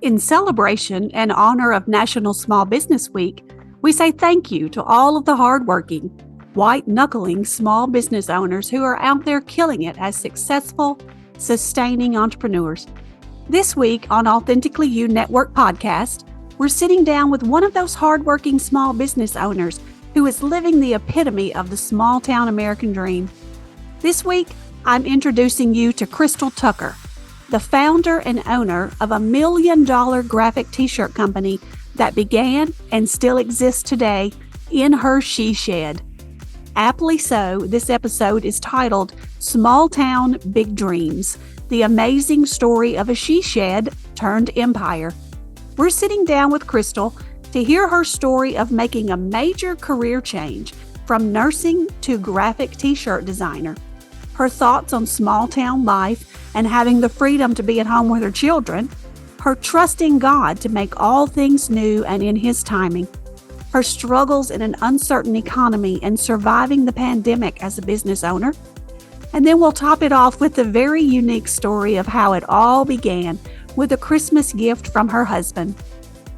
In celebration and honor of National Small Business Week, we say thank you to all of the hardworking, white-knuckling small business owners who are out there killing it as successful, sustaining entrepreneurs. This week on Authentically You Network Podcast, we're sitting down with one of those hardworking small business owners who is living the epitome of the small-town American dream. This week, I'm introducing you to Crystal Tucker, the founder and owner of $1 million graphic t-shirt company that began and still exists today in her she shed. Aptly so, this episode is titled Small Town Big Dreams, the amazing story of a she shed turned empire. We're sitting down with Crystal to hear her story of making a major career change from nursing to graphic t-shirt designer, her thoughts on small town life and having the freedom to be at home with her children, her trusting God to make all things new and in His timing, her struggles in an uncertain economy and surviving the pandemic as a business owner, and then we'll top it off with the very unique story of how it all began with a Christmas gift from her husband.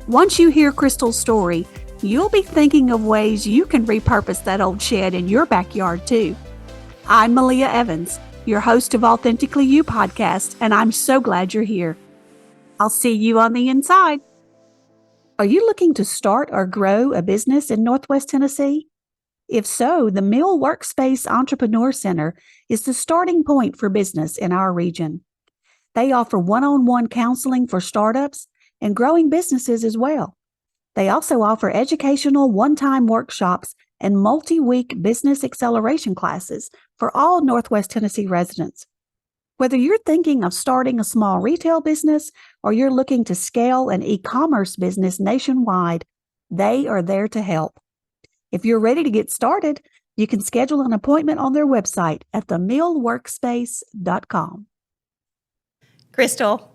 Once you hear Crystal's story, you'll be thinking of ways you can repurpose that old shed in your backyard too. I'm Malia Evans, your host of Authentically You Podcast, and I'm so glad you're here. I'll see you on the inside. Are you looking to start or grow a business in Northwest Tennessee? If so, the Mill Workspace Entrepreneur Center is the starting point for business in our region. They offer one-on-one counseling for startups and growing businesses as well. They also offer educational one-time workshops and multi-week business acceleration classes for all Northwest Tennessee residents. Whether you're thinking of starting a small retail business or you're looking to scale an e-commerce business nationwide, they are there to help. If you're ready to get started, you can schedule an appointment on their website at themillworkspace.com. Crystal,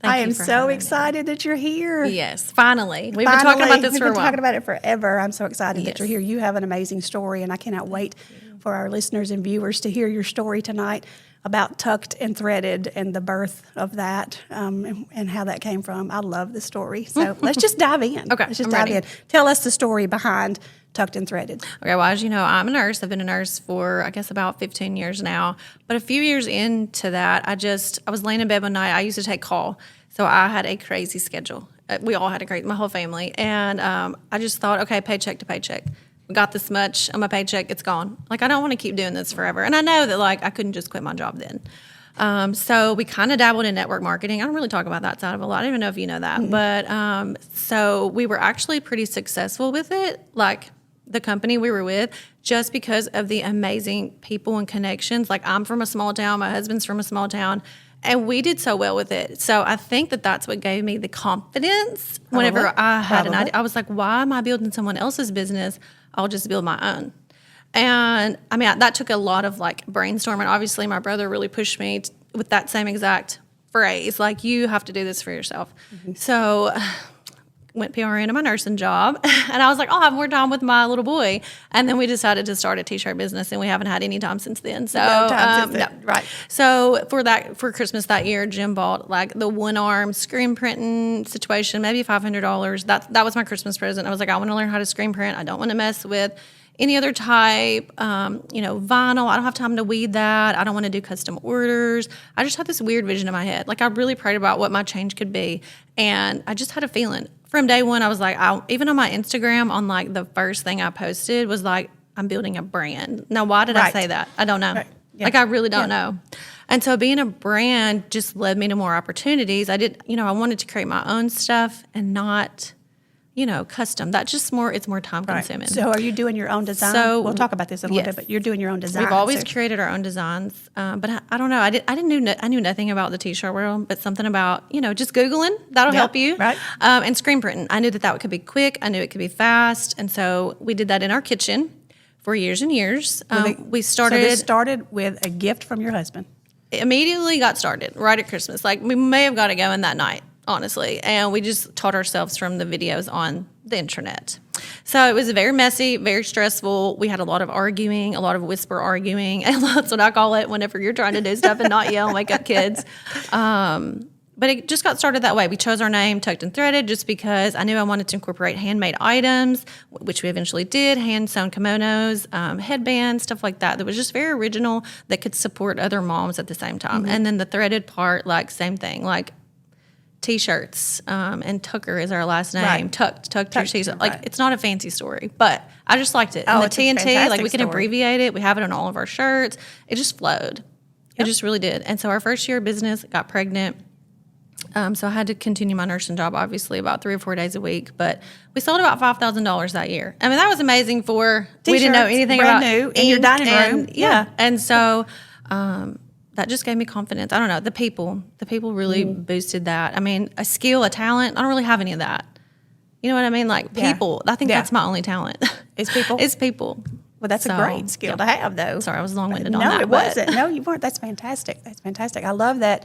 I am so excited that you're here. Yes, finally. We've been talking about this for a while. We've been talking about it forever. I'm so excited that you're here. You have an amazing story, and I cannot wait for our listeners and viewers to hear your story tonight about Tucked and Threaded and the birth of that and how that came from. I love the story. So let's just dive in. Okay, let's just dive in. Tell us the story behind Tucked and Threaded. Okay, well, as you know, I'm a nurse. I've been a nurse for, I guess, about 15 years now. But a few years into that, I was laying in bed one night. I used to take call. So I had a crazy schedule. We all had my whole family. And I just thought, okay, paycheck to paycheck. We got this much on my paycheck, it's gone. Like, I don't want to keep doing this forever. And I know that, I couldn't just quit my job then. So we kind of dabbled in network marketing. I don't really talk about that side of it a lot. I don't even know if you know that. Mm-hmm. But so we were actually pretty successful with it, like the company we were with, just because of the amazing people and connections. Like, I'm from a small town. My husband's from a small town. And we did so well with it. So I think that that's what gave me the confidence whenever I had an idea. I was like, why am I building someone else's business? I'll just build my own. And I mean, that took a lot of brainstorming. Obviously, my brother really pushed me with that same exact phrase, you have to do this for yourself. Mm-hmm. So went PRN to my nursing job, and I was like, I'll have more time with my little boy. And then we decided to start a t-shirt business, and we haven't had any time since then. So no. Right. So for Christmas that year, Jim bought the one-arm screen printing situation, maybe $500. That was my Christmas present. I was like, I want to learn how to screen print. I don't want to mess with any other type, vinyl. I don't have time to weed that. I don't want to do custom orders. I just had this weird vision in my head. I really prayed about what my change could be, and I just had a feeling. From day one, I was like, even on my Instagram, on the first thing I posted was I'm building a brand. Now, why did I say that? I don't know. Right. Yeah. I really don't know. And so being a brand just led me to more opportunities. I wanted to create my own stuff and not, custom. That's just it's more time consuming. Right. So are you doing your own design? So we'll talk about this in a little bit, but you're doing your own design. We've always created our own designs, but I don't know. I knew nothing about the t-shirt world, but something about, just Googling, that'll help you. Right. And screen printing. I knew that could be quick. I knew it could be fast. And so we did that in our kitchen for years and years. We started. So this started with a gift from your husband. Immediately got started right at Christmas. We may have got it going that night, honestly. And we just taught ourselves from the videos on the internet. So it was very messy, very stressful. We had a lot of arguing, a lot of whisper arguing. And that's what I call it whenever you're trying to do stuff and not yell and wake up kids. But it just got started that way. We chose our name, Tucked and Threaded, just because I knew I wanted to incorporate handmade items, which we eventually did, hand-sewn kimonos, headbands, stuff like that. That was just very original that could support other moms at the same time. And then the threaded part, like, same thing, like T-shirts, and Tucker is our last name. Right. Tucked your T's. Like, right. it's not a fancy story, but I just liked it. And the it's a TNT, like, fantastic we can story. abbreviate it. We have it on all of our shirts. It just flowed. It just really did. And so our first year of business, got pregnant. So I had to continue my nursing job, obviously, about 3 or 4 days a week. But we sold about $5,000 that year. I mean, that was amazing for, we didn't know T-shirts, anything brand about new, in your ink dining and- room. Yeah. And so that just gave me confidence. I don't know. The people really boosted that. I mean, a skill, a talent, I don't really have any of that. You know what I mean? Like, Yeah. people. I think Yeah. that's my only talent. It's people? It's people. Well, that's a So, great skill to have, though. Sorry, I was long-winded on No, that. it but- wasn't. No, you weren't. That's fantastic. That's fantastic. I love that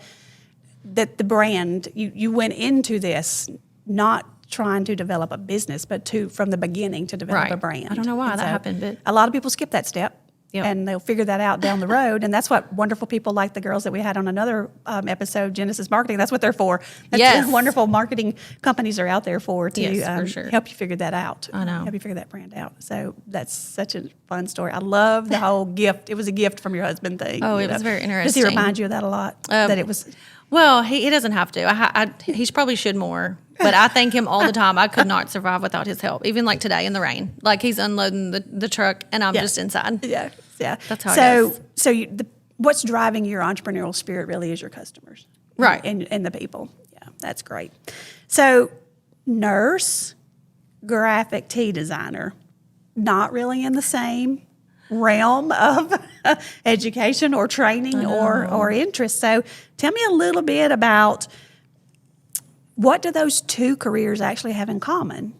the brand, you went into this not trying to develop a business, but from the beginning to develop Right. a brand. I don't know why And that so happened, but- a lot of people skip that step. Yep. And they'll figure that out down the road. And that's what wonderful people like the girls that we had on another episode, Genesis Marketing, that's what they're for. That's Yes. what wonderful marketing companies are out there for, to Yes, for sure. help you figure that out. I know. Help you figure that brand out. So that's such a fun story. I love the whole gift. It was a gift from your husband thing. Oh, you it was know. very Does he interesting. remind you of that a lot? That it was... Well, he doesn't have to. He probably should more. But I thank him all the time. I could not survive without his help. Even like today in the rain. Like, he's unloading the truck and I'm just inside. Yeah, yeah. That's how it goes. So what's driving your entrepreneurial spirit really is your customers. Right. And the people. Yeah, that's great. So nurse, graphic tee designer, not really in the same realm of education or training or interest. So tell me a little bit about what do those two careers actually have in common?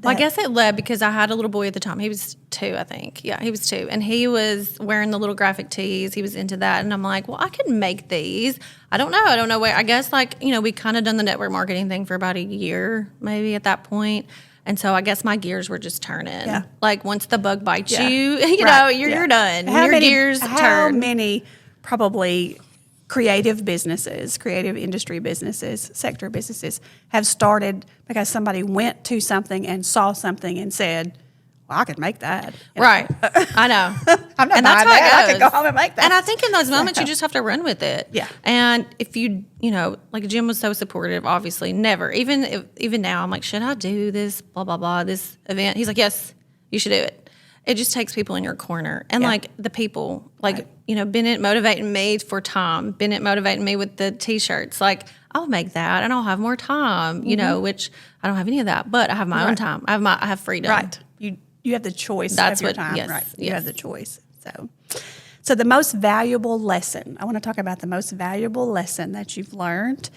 Well, I guess it led because I had a little boy at the time. He was 2, I think. Yeah, he was 2. And he was wearing the little graphic tees. He was into that. And I'm like, well, I could make these. I don't know where. I guess, like, we kind of done the network marketing thing for about a year, maybe at that point. And so I guess my gears were just turning. Yeah. Like, once the bug bites Yeah. you, Right. you're done. How Your many, gears how turn. many probably creative businesses, creative industry businesses, sector businesses have started because somebody went to something and saw something and said, well, I could make that. You know? Right. I know. I'm not and buying that's how that. it I could goes. go home and make that. And I think in those moments, you just have to run with it. Yeah. And if you like, Jim was so supportive, obviously, never. Even now, I'm like, should I do this, blah, blah, blah, this event? He's like, yes, you should do it. It just takes people in your corner. And, like, the people, like, Bennett motivating me for time. Bennett motivating me with the T-shirts. Like, I'll make that and I'll have more time, which I don't have any of that. But I have my own time. I have freedom. Right. You have the choice That's of your what- time, yes, right? You yes. have the choice. So the most valuable lesson, I want to talk about the most valuable lesson that you've learned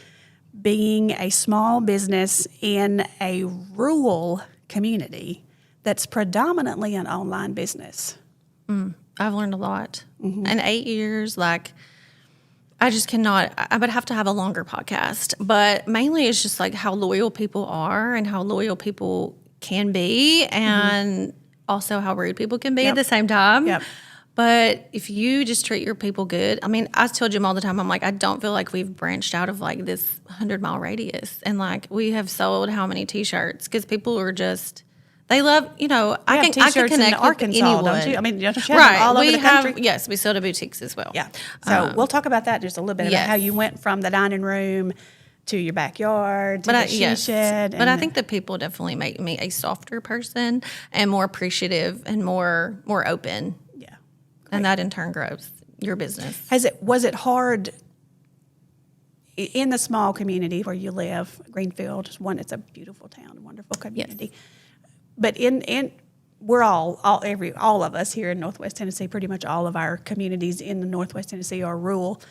being a small business in a rural community that's predominantly an online business. I've learned a lot. In 8 years, like, I just cannot, I would have to have a longer podcast. But mainly it's just like how loyal people are and how loyal people can be and also how rude people can be at the same time. Yep. But if you just treat your people good, I mean, I tell Jim all the time, I'm like, I don't feel like we've branched out of like this 100-mile radius. And like, we have sold how many T-shirts because people are just, they love, I can T-shirts in connect with Arkansas, anyone. don't you? I mean, don't you have them Right. all over we the have, country? yes, we sell to boutiques as well. Yeah. So we'll talk about that just a little bit, about yes. how you went from the dining room to your backyard to the she shed. But I think that people definitely make me a softer person and more appreciative and more open. Yeah. And that in turn grows your business. Was it hard in the small community where you live, Greenfield? It's a beautiful town, a wonderful community. But we're all of us here in Northwest Tennessee, pretty much all of our communities in the Northwest Tennessee are rural.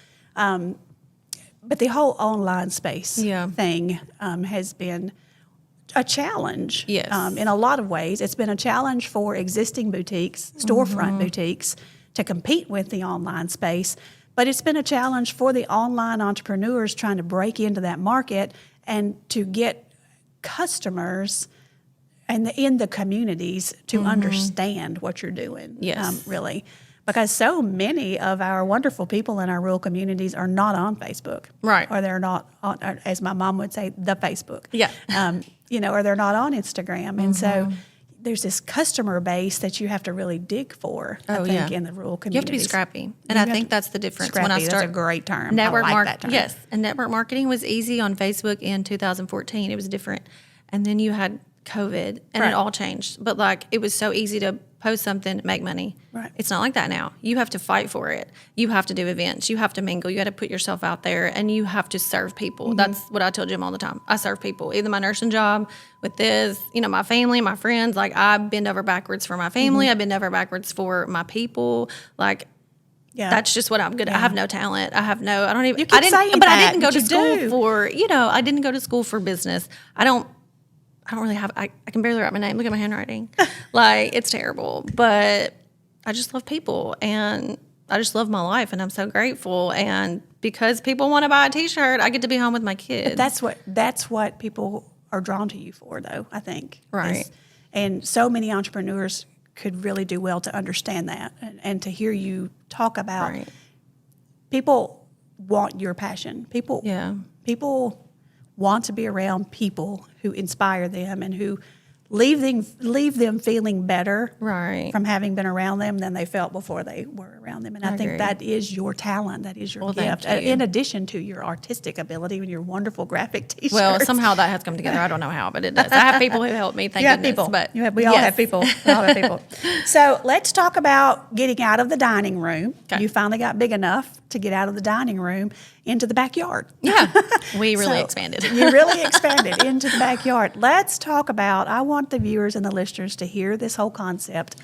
But the whole online space thing has been a challenge. Yes. In a lot of ways. It's been a challenge for existing boutiques, storefront boutiques, to compete with the online space. But it's been a challenge for the online entrepreneurs trying to break into that market and to get customers and in the communities to understand what you're doing. Yes. Really. Because so many of our wonderful people in our rural communities are not on Facebook. Right. Or they're not on, or as my mom would say, the Facebook. Yeah. Or they're not on Instagram. And so there's this customer base that you have to really dig for, I think, in the rural communities. You have to be scrappy. And I think that's the difference. Scrappy, when I that's a great term. Network I like that term. Yes. And network marketing was easy on Facebook in 2014. It was different. And then you had COVID and it all changed. But it was so easy to post something, make money. Right. It's not like that now. You have to fight for it. You have to do events. You have to mingle. You got to put yourself out there, and you have to serve people. That's what I tell Jim all the time. I serve people. Either my nursing job, with this, my family, my friends. I bend over backwards for my family. I bend over backwards for my people. That's just what I'm good at. I have no talent. I don't even. You keep saying but that, I didn't go but to you school do. for. I didn't go to school for business. I don't really have, I can barely write my name. Look at my handwriting. It's terrible. But I just love people, and I just love my life, and I'm so grateful. And because people want to buy a T-shirt, I get to be home with my kids. But that's what people are drawn to you for, though, I think. Right. And so many entrepreneurs could really do well to understand that and to hear you talk about people want your passion. People want to be around people who inspire them and who leave them feeling better from having been around them than they felt before they were around them. And I think that is your talent. That is your gift. In addition to your artistic ability and your wonderful graphic T-shirts. Well, somehow that has come together. I don't know how, but it does. I have people who help me. Thank goodness. People. But we all have people. We all have people. So let's talk about getting out of the dining room. Okay. You finally got big enough to get out of the dining room into the backyard. Yeah, we really expanded. You really expanded into the backyard. Let's talk about, I want the viewers and the listeners to hear this whole concept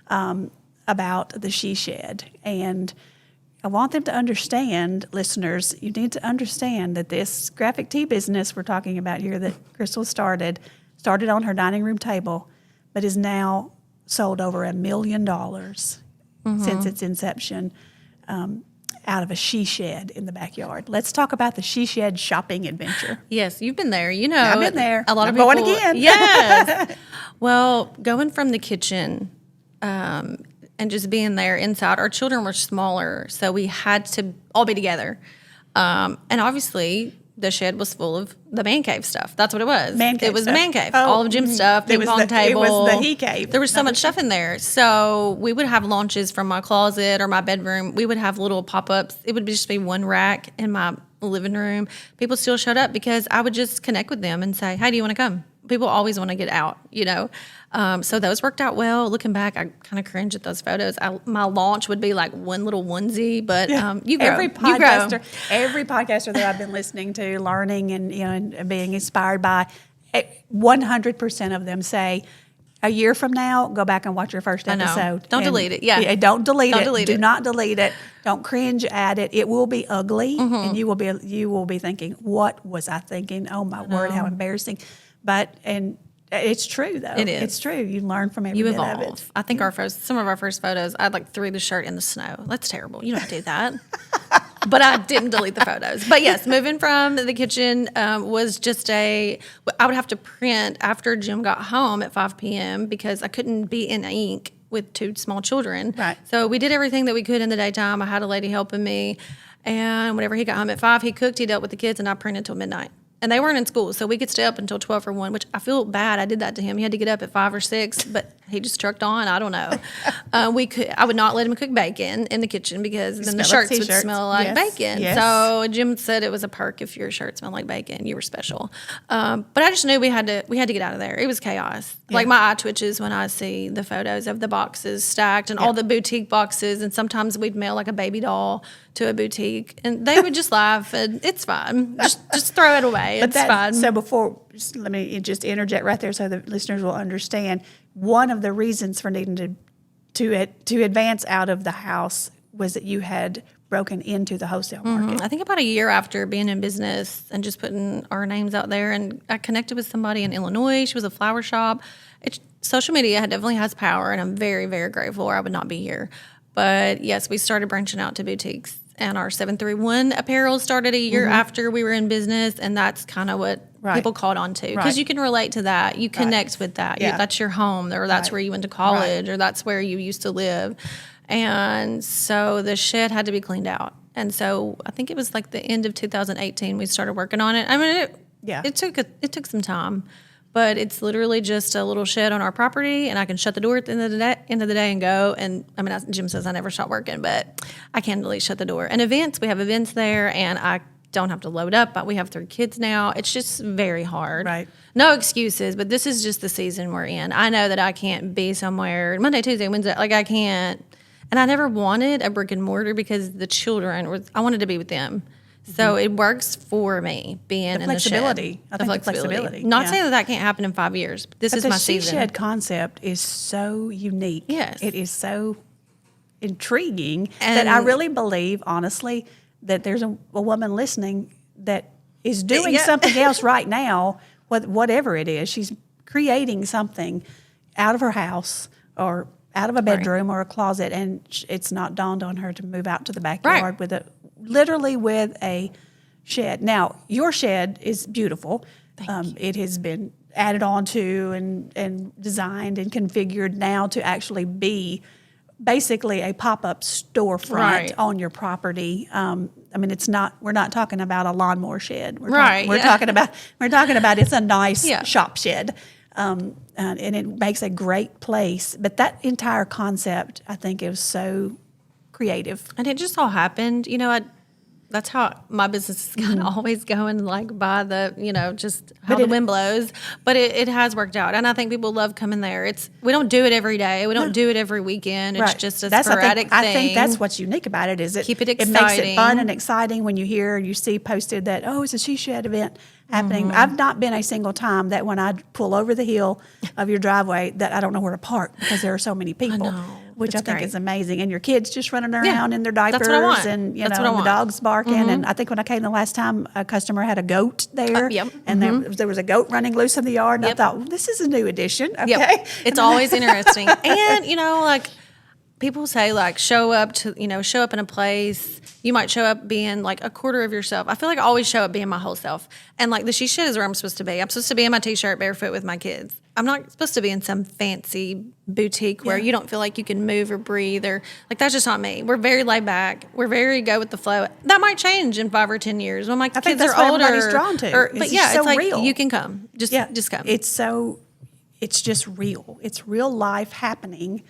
about the she shed. And I want them to understand, listeners, you need to understand that this graphic tee business we're talking about here that Crystal started on her dining room table, but is now sold over $1 million since its inception. Out of a she shed in the backyard. Let's talk about the she shed shopping adventure. Yes, you've been there. I've been there. A lot of people going again. Yes. Well, going from the kitchen and just being there inside, our children were smaller, so we had to all be together. And obviously, the shed was full of the man cave stuff. That's what it was. It was the man cave. All of Jim's stuff, ping pong table. It was the he cave. There was so much stuff in there. So we would have launches from my closet or my bedroom. We would have little pop-ups. It would just be one rack in my living room. People still showed up because I would just connect with them and say, hey, do you want to come? People always want to get out, So those worked out well. Looking back, I kind of cringe at those photos. My launch would be like one little onesie, but you grow. Every podcaster that I've been listening to, learning and being inspired by, 100% of them say, a year from now, go back and watch your first episode. Don't delete it. Yeah. Don't delete it. Do not delete it. Don't cringe at it. It will be ugly, and you will be thinking, what was I thinking? Oh my word, how embarrassing. But it's true though. It is. It's true. You learn from every you bit evolve. of it. I think some of our first photos, I threw the shirt in the snow. That's terrible. You don't do that. But I didn't delete the photos. But yes, moving from the kitchen was just I would have to print after Jim got home at 5 p.m. because I couldn't be in ink with 2 small children. Right. So we did everything that we could in the daytime. I had a lady helping me. And whenever he got home at 5, he cooked, he dealt with the kids, and I printed till midnight. And they weren't in school, so we could stay up until 12 or 1, which I feel bad. I did that to him. He had to get up at 5 or 6, but he just trucked on. I don't know. I would not let him cook bacon in the kitchen because then the shirts would smell like bacon. Yes. So Jim said it was a perk if your shirt smelled like bacon. You were special. But I just knew we had to get out of there. It was chaos. Yeah. Like my eye twitches when I see the photos of the boxes stacked and all the boutique boxes. And sometimes we'd mail like a baby doll to a boutique, and they would just laugh. And it's fine. Just throw it away. It's fine. So let me just interject right there so the listeners will understand. One of the reasons for needing to advance out of the house was that you had broken into the wholesale market. I think about a year after being in business and just putting our names out there, and I connected with somebody in Illinois. She was a flower shop. Social media definitely has power, and I'm very, very grateful, or I would not be here. But yes, we started branching out to boutiques, and our 731 apparel started a year after we were in business, and that's kind of what people caught on to, because you can relate to that. You connect with that. Yeah. That's your home, or that's where you went to college, or that's where you used to live. And so the shed had to be cleaned out. And so I think it was like the end of 2018 we started working on it. I mean, it took some time, but it's literally just a little shed on our property, and I can shut the door at the end of the day and go. And I mean, Jim says I never stop working, but I can really shut the door. And events, we have events there, and I don't have to load up, but we have 3 kids now. It's just very hard. Right. No excuses, but this is just the season we're in. I know that I can't be somewhere Monday, Tuesday, Wednesday. Like, I can't. And I never wanted a brick and mortar because the children, I wanted to be with them. So it works for me being in the shed. The flexibility. Not saying that can't happen in 5 years, but this is my season. The she shed concept is so unique. Yes. It is so intriguing that I really believe, honestly, that there's a woman listening that is doing something else right now, whatever it is. She's creating something out of her house or out of a bedroom or a closet, and it's not dawned on her to move out to the backyard with a shed. Now, your shed is beautiful. It has been added on to and designed and configured now to actually be basically a pop-up storefront on your property. I mean, we're not talking about a lawnmower shed. We're talking about it's a nice shop shed. And it makes a great place. But that entire concept, I think, is so creative. And it just all happened. That's how my business is kind of always going, like by the, just how the wind blows. But it has worked out. And I think people love coming there. We don't do it every day. We don't do it every weekend. It's just a sporadic thing. I think that's what's unique about it is keep it exciting. It makes it fun and exciting when you see posted that, it's a she shed event happening. I've not been a single time that when I pull over the hill of your driveway that I don't know where to park because there are so many people. Which I think is amazing. And your kids just running around in their diapers. That's what I want. And, the dogs barking. And I think when I came the last time, a customer had a goat there. And there was a goat running loose in the yard. And I thought, well, this is a new addition. Okay. It's always interesting. And, people say, show up in a place. You might show up being, a quarter of yourself. I feel like I always show up being my whole self. And, the she shed is where I'm supposed to be. I'm supposed to be in my T-shirt barefoot with my kids. I'm not supposed to be in some fancy boutique where you don't feel like you can move or breathe or, that's just not me. We're very laid back. We're very go with the flow. That might change in 5 or 10 years when my kids are older. Everybody's drawn to. It's real. You can come. Just come. It's just real. It's real life happening.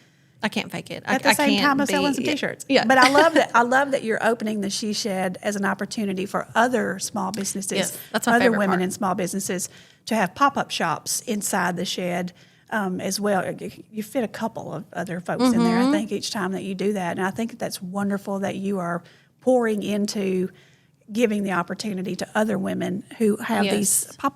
I can't fake it. At the same time as selling some T-shirts. Yeah. But I love that you're opening the She Shed as an opportunity for other small businesses, that's my other favorite women part. in small businesses to have pop-up shops inside the shed as well. You fit a couple of other folks in there, I think, each time that you do that. And I think that's wonderful that you are pouring into giving the opportunity to other women who have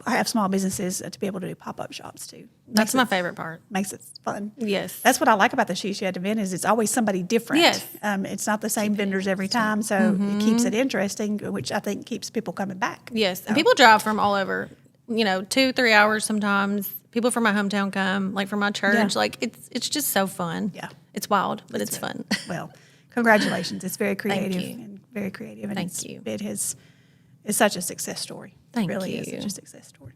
have small businesses to be able to do pop-up shops too. That's my favorite part. Makes it fun. Yes. That's what I like about the She Shed event is it's always somebody different. Yes. It's not the same vendors every time, so it keeps it interesting, which I think keeps people coming back. Yes. And people drive from all over, 2-3 hours sometimes. People from my hometown come, from my church. Yeah. It's just so fun. Yeah. It's wild, but it's fun. Well, congratulations. It's very creative. Thank you. And very creative. And Thank you. It's such a success story. Thank it really you. is such a success story.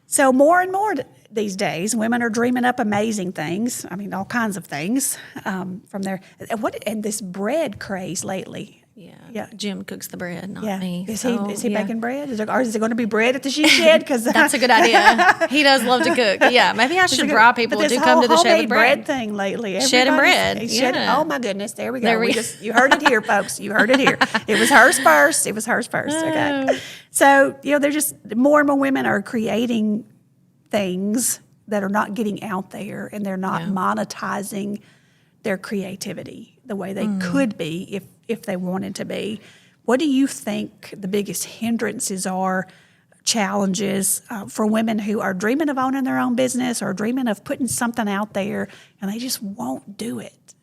So more and more these days, women are dreaming up amazing things. I mean, all kinds of things from their and this bread craze lately. Yeah. Jim cooks the bread, not me. Is he baking bread? Is it going to be bread at the She Shed? Because that's a good idea. He does love to cook. Yeah, maybe I should draw people to come to the shed with bread. Thing lately. Shed and bread. Oh my goodness! There we go. You heard it here, folks. You heard it here. It was hers first. Okay. So they're just more and more women are creating things that are not getting out there, and they're not monetizing their creativity the way they could be if they wanted to be. What do you think the biggest hindrances are, challenges for women who are dreaming of owning their own business or dreaming of putting something out there and they just won't do it?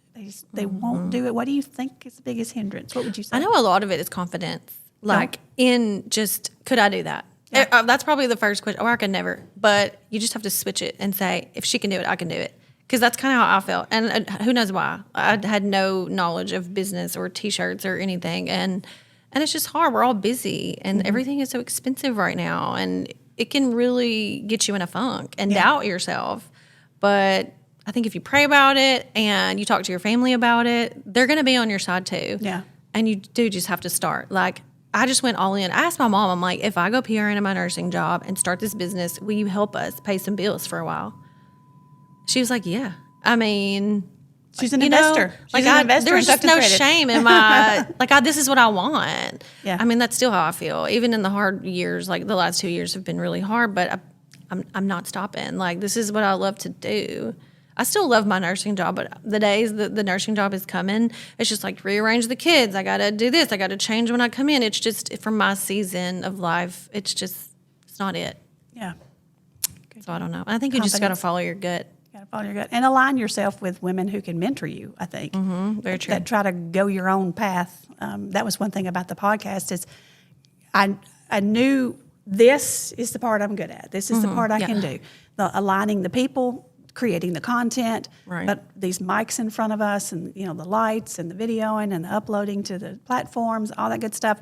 They won't do it. What do you think is the biggest hindrance? What would you say? I know a lot of it is confidence. In just, could I do that? Yeah. That's probably the first question. Or I could never. But you just have to switch it and say, if she can do it, I can do it. Because that's kind of how I felt. And who knows why. I had no knowledge of business or T-shirts or anything. And it's just hard. We're all busy. And everything is so expensive right now. And it can really get you in a funk and doubt yourself. But I think if you pray about it and you talk to your family about it, they're going to be on your side too. Yeah. And you do just have to start. Like, I just went all in. I asked my mom, I'm like, if I go PRN in my nursing job and start this business, will you help us pay some bills for a while? She was like, yeah. I mean, she's an investor. She's an investor. There was just no shame in my, this is what I want. Yeah. I mean, that's still how I feel. Even in the hard years, like the last 2 years have been really hard, but I'm not stopping. Like, this is what I love to do. I still love my nursing job, but the days that the nursing job is coming, it's just like rearrange the kids. I got to do this. I got to change when I come in. It's just, from my season of life, it's not it. Yeah. So I don't know. I think you just got to follow your gut. You got to follow your gut and align yourself with women who can mentor you, I think. Mm-hmm. Very true. That try to go your own path. That was one thing about the podcast is I knew this is the part I'm good at. This is the part I can do. Aligning the people, creating the content, right. But these mics in front of us and, the lights and the videoing and the uploading to the platforms, all that good stuff,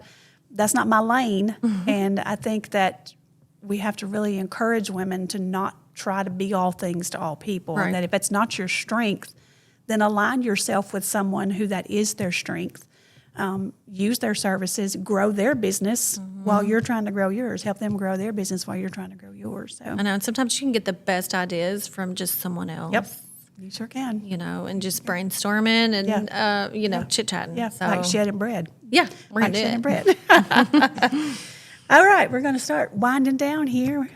that's not my lane. Mm-hmm. And I think that we have to really encourage women to not try to be all things to all people. Right. And that if it's not your strength, then align yourself with someone who that is their strength. Use their services, grow their business while you're trying to grow yours. Help them grow their business while you're trying to grow yours. So I know, and sometimes you can get the best ideas from just someone else. Yep, you sure can. And just brainstorming and chit-chatting. Yeah, so, like shedding bread. Yeah, we're Like going to do shedding it. bread. All right, we're going to start winding down here,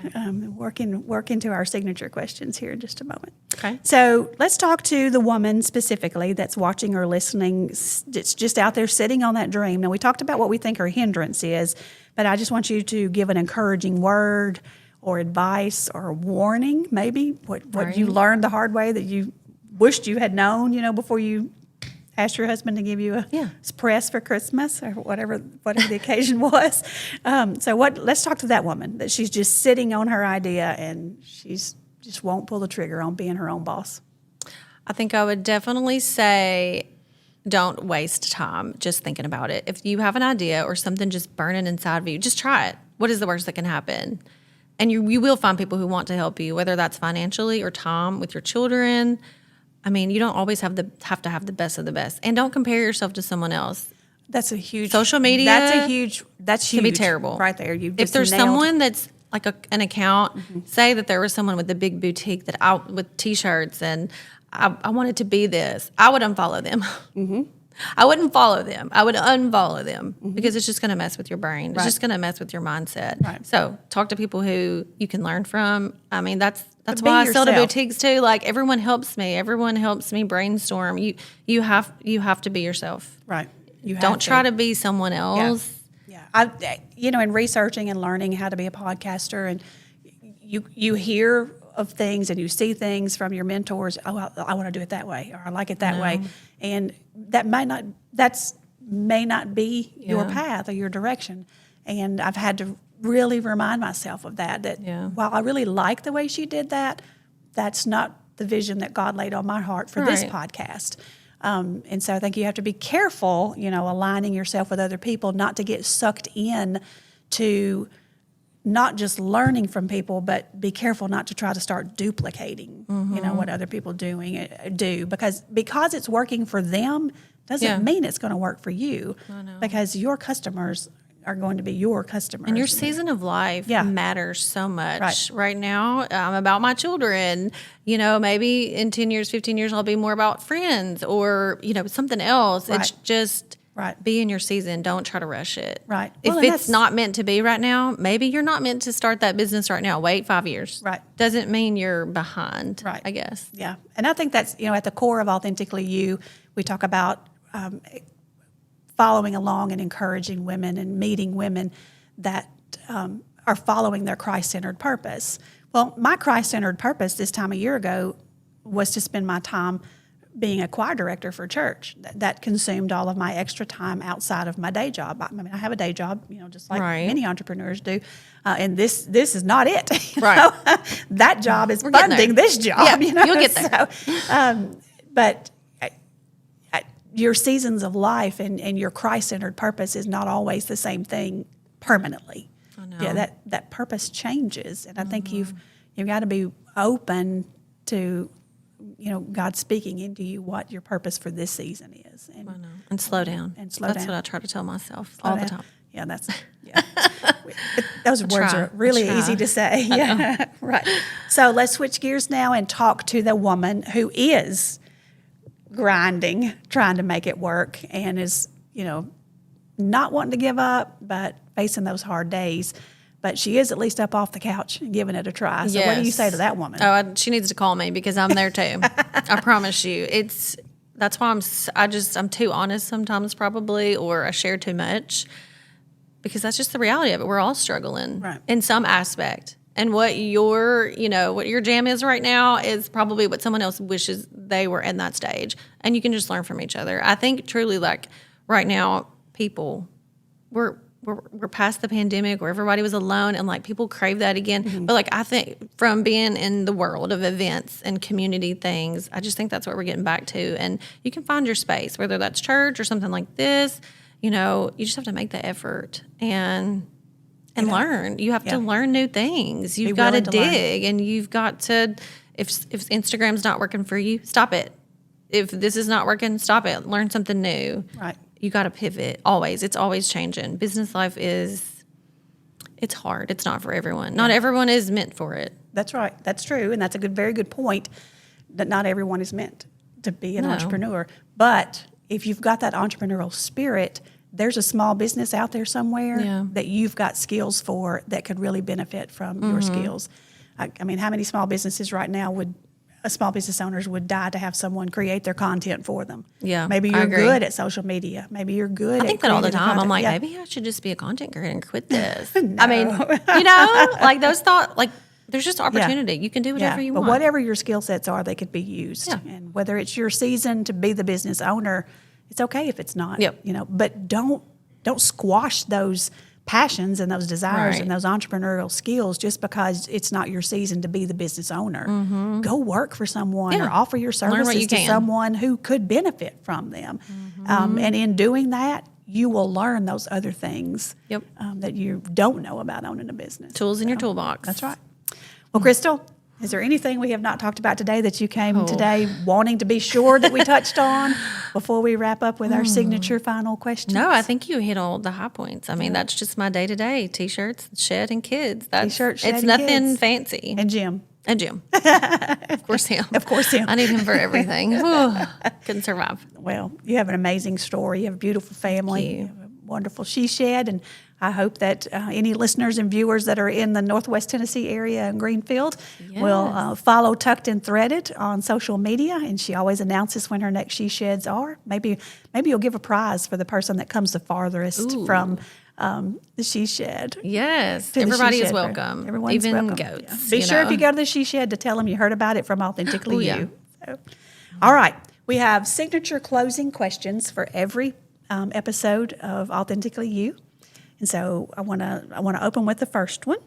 working to our signature questions here in just a moment. Okay. So let's talk to the woman specifically that's watching or listening. It's just out there sitting on that dream. Now, we talked about what we think her hindrance is, but I just want you to give an encouraging word or advice or a warning, maybe, what you learned the hard way that you wished you had known, before you asked your husband to give you a press for Christmas or whatever the occasion was. Let's talk to that woman that she's just sitting on her idea and she's just won't pull the trigger on being her own boss. I think I would definitely say don't waste time just thinking about it. If you have an idea or something just burning inside of you, just try it. What is the worst that can happen? And you will find people who want to help you, whether that's financially or time with your children. I mean, you don't always have to have the best of the best. And don't compare yourself to someone else. That's a huge social media. That's huge. Can be terrible. Right there. If there's someone that's like an account, say that there was someone with a big boutique with t-shirts and I wanted to be this, I would unfollow them. Mm-hmm. I wouldn't follow them. I would unfollow them because it's just going to mess with your brain. It's just going to mess with your mindset. Right. So talk to people who you can learn from. I mean, that's why I sell to boutiques too. Like everyone helps me. Everyone helps me brainstorm. You have to be yourself. Right. Don't try to be someone else. Yeah. In researching and learning how to be a podcaster, and you hear of things and you see things from your mentors. Oh, I want to do it that way, or I like it that way, and that may not be your path or your direction. And I've had to really remind myself of that while I really like the way she did that, that's not the vision that God laid on my heart for this podcast. And so I think you have to be careful, aligning yourself with other people, not to get sucked in to not just learning from people, but be careful not to try to start duplicating, what other people do, because it's working for them doesn't mean it's going to work for you, because your customers are going to be your customers. And your season of life matters so much. Right now, I'm about my children. Maybe in 10 years, 15 years, I'll be more about friends or, something else. Right. It's just be in your season. Don't try to rush it. Right. If it's not meant to be right now, maybe you're not meant to start that business right now. Wait 5 years. Right. Doesn't mean you're behind, I guess. Yeah. And I think that's, at the core of Authentically You, we talk about following along and encouraging women and meeting women that are following their Christ-centered purpose. Well, my Christ-centered purpose this time a year ago was to spend my time being a choir director for church. That consumed all of my extra time outside of my day job. I mean, I have a day job, just like many entrepreneurs do, and this is not it. That job is funding this job. Yeah, you'll get there. So, but your seasons of life and your Christ-centered purpose is not always the same thing permanently. I know. Yeah, that purpose changes, and I think you've got to be open to God's speaking into you what your purpose for this season is. And, I know. And slow down. And slow That's down. what I try to tell myself Slow all down. the time. Yeah, those words are really easy to say. Yeah, right. So let's switch gears now and talk to the woman who is grinding, trying to make it work, and is, not wanting to give up, but facing those hard days. But she is at least up off the couch and giving it a try. So what do you say to that woman? Oh, she needs to call me because I'm there too. I promise you. That's why I'm too honest sometimes probably, or I share too much, because that's just the reality of it. We're all struggling in some aspect. And what your jam is right now is probably what someone else wishes they were in that stage. And you can just learn from each other. I think truly, like right now, people, we're past the pandemic where everybody was alone, and like people crave that again. Mm-hmm. But like I think from being in the world of events and community things, I just think that's what we're getting back to. And you can find your space, whether that's church or something like this. You just have to make the effort and learn. You have to learn new things. You've got to dig, and you've got to. If Instagram's not working for you, stop it. If this is not working, stop it. Learn something new. Right. You got to pivot always. It's always changing. Business life it's hard. It's not for everyone. Not everyone is meant for it. That's right. That's true. And that's a very good point, that not everyone is meant to be an entrepreneur. But if you've got that entrepreneurial spirit, there's a small business out there somewhere that you've got skills for that could really benefit from your skills. I mean, how many small businesses right now small business owners would die to have someone create their content for them? Yeah, maybe you're good at social media. Maybe you're good. I think that all the time. I'm like, maybe I should just be a content creator and quit this. I mean, like those thoughts. Like, there's just opportunity. You can do whatever you want. But whatever your skill sets are, they could be used. Yeah. And whether it's your season to be the business owner, it's okay if it's not. Yep. But don't squash those passions and those desires and those entrepreneurial skills just because it's not your season to be the business owner. Mm-hmm. Go work for someone or offer your services to someone who could benefit from them. Mm-hmm. And in doing that, you will learn those other things that you don't know about owning a business. Tools in your toolbox. That's right. Well, Crystal, is there anything we have not talked about today that you came today wanting to be sure that we touched on before we wrap up with our signature final questions? No, I think you hit all the high points. I mean, that's just my day-to-day. T-shirts, shed, and kids. T-shirts, shed, it's and nothing kids. fancy. And Jim. Of course him. Of course him. I need him for everything. Couldn't survive. Well, you have an amazing story. You have a beautiful family. You have a wonderful she shed, and I hope that any listeners and viewers that are in the Northwest Tennessee area and Greenfield will follow Tucked and Threaded on social media. And she always announces when her next she sheds are. Maybe you'll give a prize for the person that comes the farthest from the she shed. Yes, everybody is welcome. Everyone's even welcome. Goats. Be sure if you go to the she shed to tell them you heard about it from Authentically You. So, all right, we have signature closing questions for every episode of Authentically You. And so I want to open with the first one.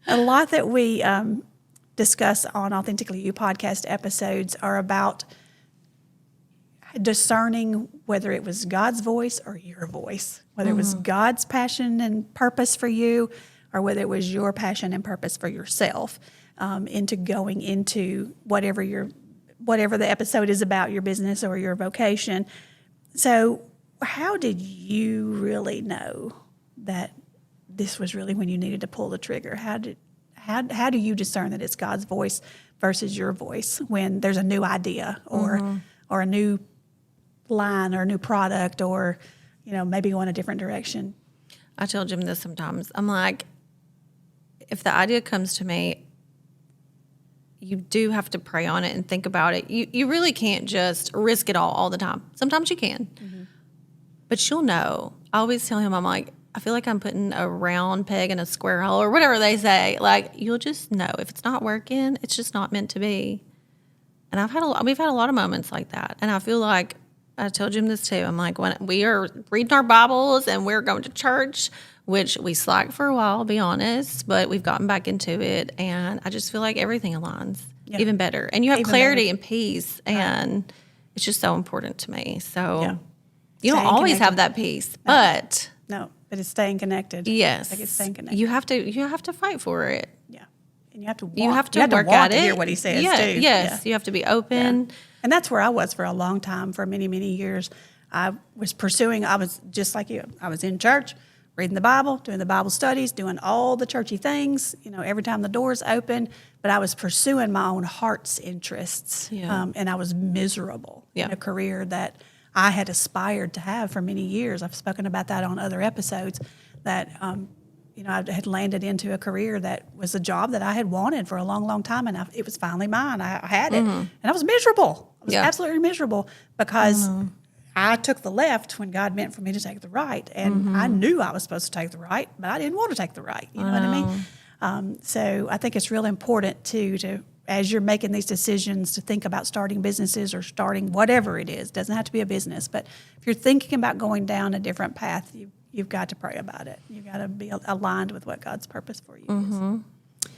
A lot that we discuss on Authentically You podcast episodes are about discerning whether it was God's voice or your voice, whether it was God's passion and purpose for you or whether it was your passion and purpose for yourself, into going into whatever the episode is about, your business or your vocation. So how did you really know that this was really when you needed to pull the trigger? How do you discern that it's God's voice versus your voice when there's a new idea or a new line or a new product or maybe going a different direction? I tell Jim this sometimes. I'm like, if the idea comes to me, you do have to pray on it and think about it. You really can't just risk it all the time. Sometimes you can. But you'll know. I always tell him, I'm like, I feel like I'm putting a round peg in a square hole or whatever they say. Like, you'll just know. If it's not working, it's just not meant to be. And we've had a lot of moments like that. And I feel like, I told Jim this too, I'm like, when we are reading our Bibles and we're going to church, which we slacked for a while, I'll be honest, but we've gotten back into it. And I just feel like everything aligns even better. And you have clarity and peace. And it's just so important to me. So... You don't always have that peace, but but it's staying connected. Yes, like it's staying connected. You have to fight for it. Yeah, and you have to want, You have to want work at to it. hear what he says Yeah, too. yes, you have to be open. Yeah. And that's where I was for a long time, for many, many years. I was just like you. I was in church, reading the Bible, doing the Bible studies, doing all the churchy things, every time the doors open. But I was pursuing my own heart's interests. Yeah. And I was miserable in a career that I had aspired to have for many years. I've spoken about that on other episodes, that I had landed into a career that was a job that I had wanted for a long, long time, and it was finally mine. I had it, and I was miserable. I was absolutely miserable because I took the left when God meant for me to take the right, and I knew I was supposed to take the right, but I didn't want to take the right. You know what I mean? So I think it's really important to as you're making these decisions, to think about starting businesses or starting whatever it is. It doesn't have to be a business, but if you're thinking about going down a different path, you've got to pray about it. You've got to be aligned with what God's purpose for you is.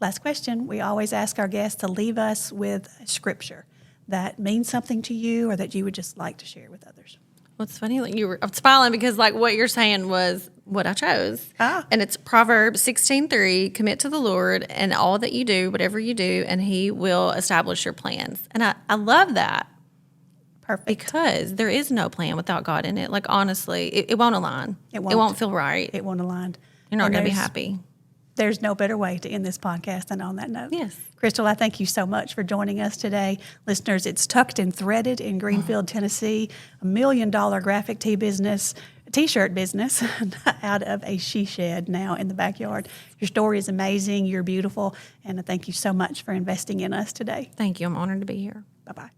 Last question. We always ask our guests to leave us with a scripture that means something to you or that you would just like to share with others. Well, it's funny, I'm smiling because what you're saying was what I chose. And it's Proverbs 16:3, commit to the Lord and all that you do, whatever you do, and he will establish your plans. And I love that. Perfect. Because there is no plan without God in it. Like, honestly, it won't align. It won't feel right. It won't align. You're not going to be happy. There's no better way to end this podcast than on that note. Yes. Crystal, I thank you so much for joining us today. Listeners, it's Tucked and Threaded in Greenfield, Tennessee, $1 million graphic t-shirt business out of a she shed now in the backyard. Your story is amazing. You're beautiful. And I thank you so much for investing in us today. Thank you. I'm honored to be here. Bye-bye.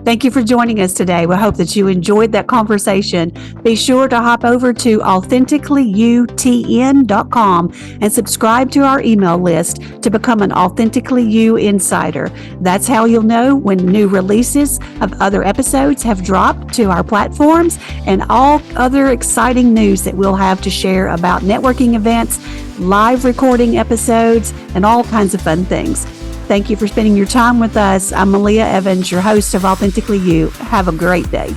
Thank you for joining us today. We hope that you enjoyed that conversation. Be sure to hop over to authenticallyutn.com and subscribe to our email list to become an Authentically You Insider. That's how you'll know when new releases of other episodes have dropped to our platforms and all other exciting news that we'll have to share about networking events, live recording episodes, and all kinds of fun things. Thank you for spending your time with us. I'm Malia Evans, your host of Authentically You. Have a great day.